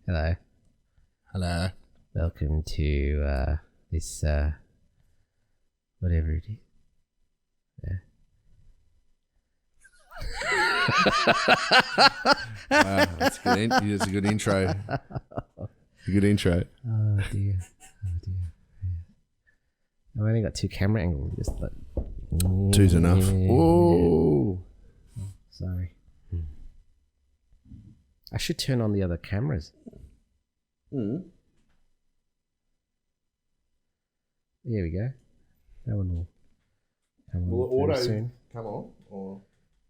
Hello. Hello. Welcome to this whatever it is. Wow, that's good. It's a good intro. A good intro. Oh dear. I've only got two camera angles. Just like Two's enough. Whoa. Sorry. I should turn on the other cameras. There we go. That one will come on very soon. Come on? Or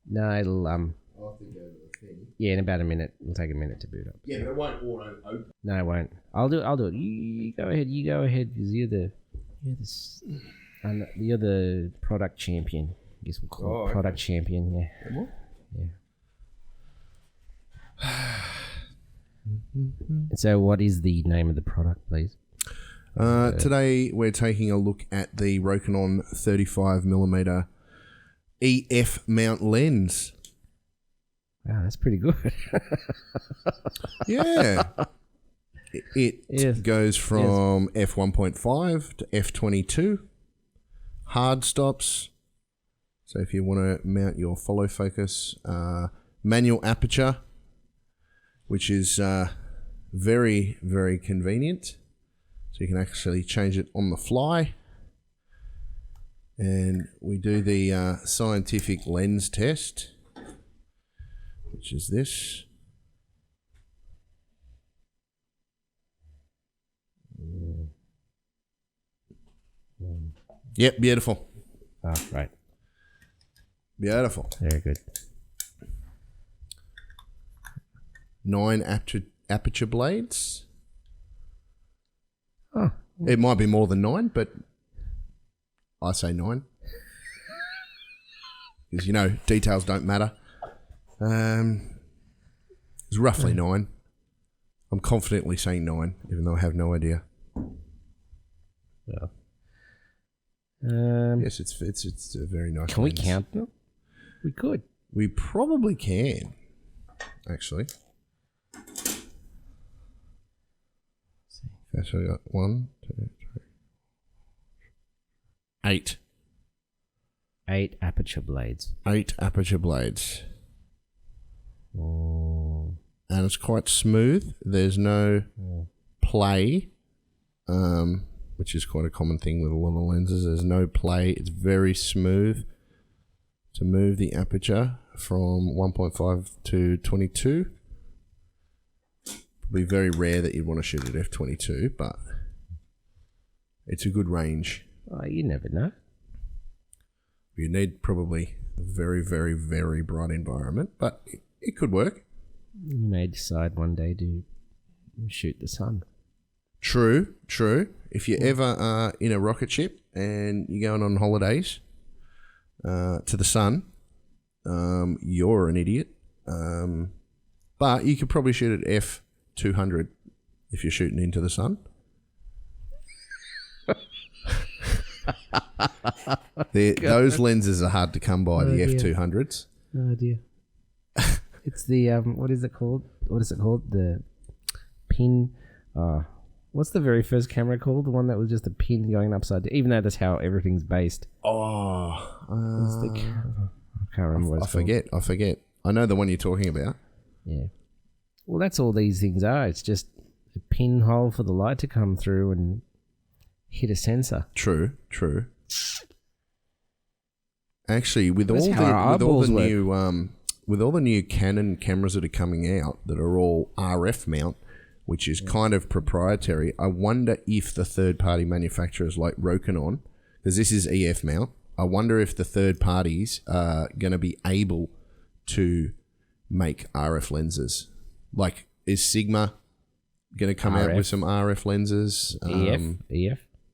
No, it'll I'll have to go to the thing. yeah, in about a minute. It'll take a minute to boot up. Yeah, but it won't auto open. No, it won't. I'll do it. You go ahead. You go ahead because you're the product champion. I guess we'll call it product champion. Yeah. What? Yeah. So, what is the name of the product, please? Today we're taking a look at the Rokinon 35mm EF mount lens. Wow, that's pretty good. Yeah. It goes from f1.5 to f22. Hard stops. So if you want to mount your follow focus, manual aperture, which is very, very convenient. So you can actually change it on the fly. And we do the scientific lens test, which is this. Yep, beautiful. Oh, right. Beautiful. Very good. 9 aperture blades. Oh. It might be more than 9, but I say 9. Because, details don't matter. It's roughly 9. I'm confidently saying 9, even though I have no idea. Yeah. Yes, it's a very nice Can we lens. count them? We could. We probably can, actually. Okay, so we got 1, 2, 3, 8. 8 aperture blades. 8 aperture blades. Oh. And it's quite smooth. There's no play, which is quite a common thing with a lot of lenses. There's no play. It's very smooth to move the aperture from 1.5 to 22. Probably very rare that you'd want to shoot at f22, but it's a good range. Oh, you never know. You need probably a very, very, very bright environment, but it could work. You may decide one day to shoot the sun. True. If you ever are in a rocket ship and you're going on holidays to the sun, you're an idiot. But you could probably shoot at f200 if you're shooting into the sun. Those lenses are hard to come by, the f200s. Oh dear. It's the what is it called? The pin. What's the very first camera called? The one that was just a pin going upside down. Even though that's how everything's based. I can't remember what it's called. I forget. I know the one you're talking about. Yeah. Well, that's all these things are. It's just a pinhole for the light to come through and hit a sensor. True. Actually, with all the new Canon cameras that are coming out that are all RF mount, which is kind of proprietary, I wonder if the third-party manufacturers like Rokinon, because this is EF mount, I wonder if the third parties are going to be able to make RF lenses. Like, is Sigma going to come out with some RF lenses?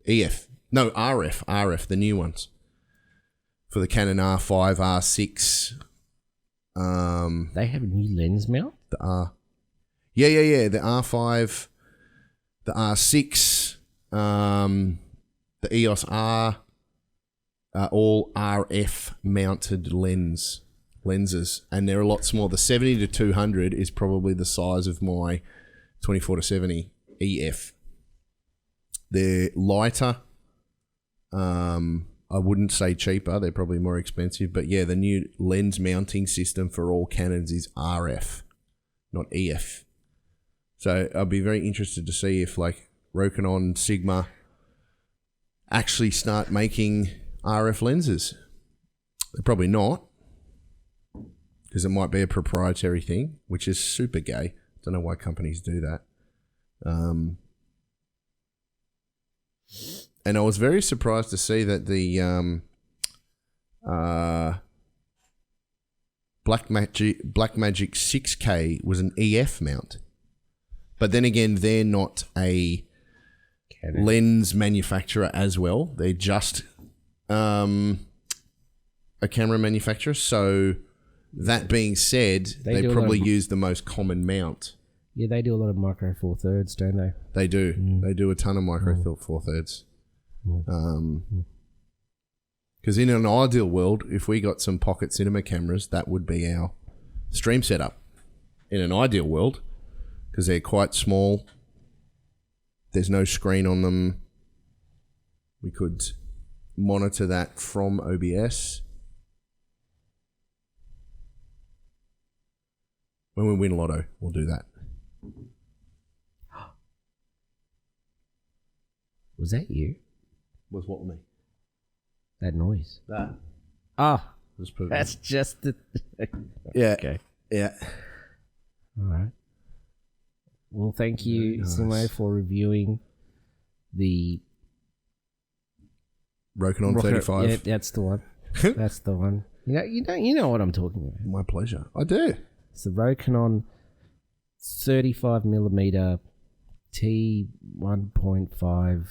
EF? No, RF, the new ones. For the Canon R5, R6. They have a new lens mount? The the R5, the R6, the EOS R, all RF mounted lenses, and they're a lot smaller. The 70 to 200 is probably the size of my 24-70 EF. They're lighter. I wouldn't say cheaper. They're probably more expensive. But yeah, the new lens mounting system for all Canons is RF, not EF. So I'll be very interested to see if like Rokinon, Sigma actually start making RF lenses. They're probably not, because it might be a proprietary thing, which is super gay. Don't know why companies do that. And I was very surprised to see that the Blackmagic 6K was an EF mount. But then again, they're not a lens manufacturer as well. They're just a camera manufacturer. So that being said, they probably use the most common mount. Yeah, they do a lot of micro four thirds, don't they? They do. They do a ton of micro four thirds. Because in an ideal world, if we got some pocket cinema cameras, that would be our stream setup. In an ideal world, because they're quite small. There's no screen on them. We could monitor that from OBS. When we win Lotto, we'll do that. Was that you? Was what me? That noise. That. Ah, that's just the... Yeah. Okay. Yeah. All right. Well, thank you, Simmo, for reviewing the Rokinon 35. Yeah, that's the one. That's the one. You know what I'm talking about. My pleasure. I do. It's the Rokinon 35mm T1.5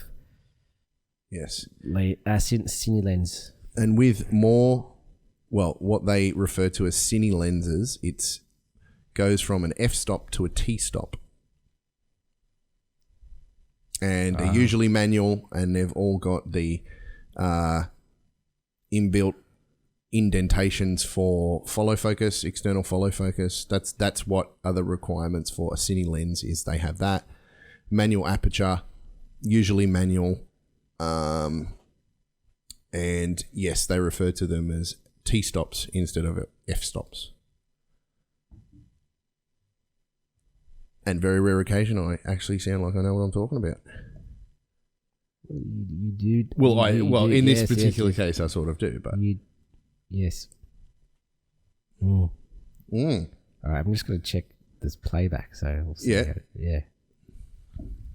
Yes. Cine lens. And with more, well, what they refer to as cine lenses, it goes from an f-stop to a t-stop. And they're usually manual, and they've all got the inbuilt indentations for follow focus, external follow focus. That's what are the requirements for a cine lens is they have that. Manual aperture, usually manual. And yes, they refer to them as T-stops instead of F-stops. And very rare occasion, I actually sound like I know what I'm talking about. You do. In this particular case, I sort of do, but yes. All right, I'm just going to check this playback. So we'll see. Yeah. Yeah.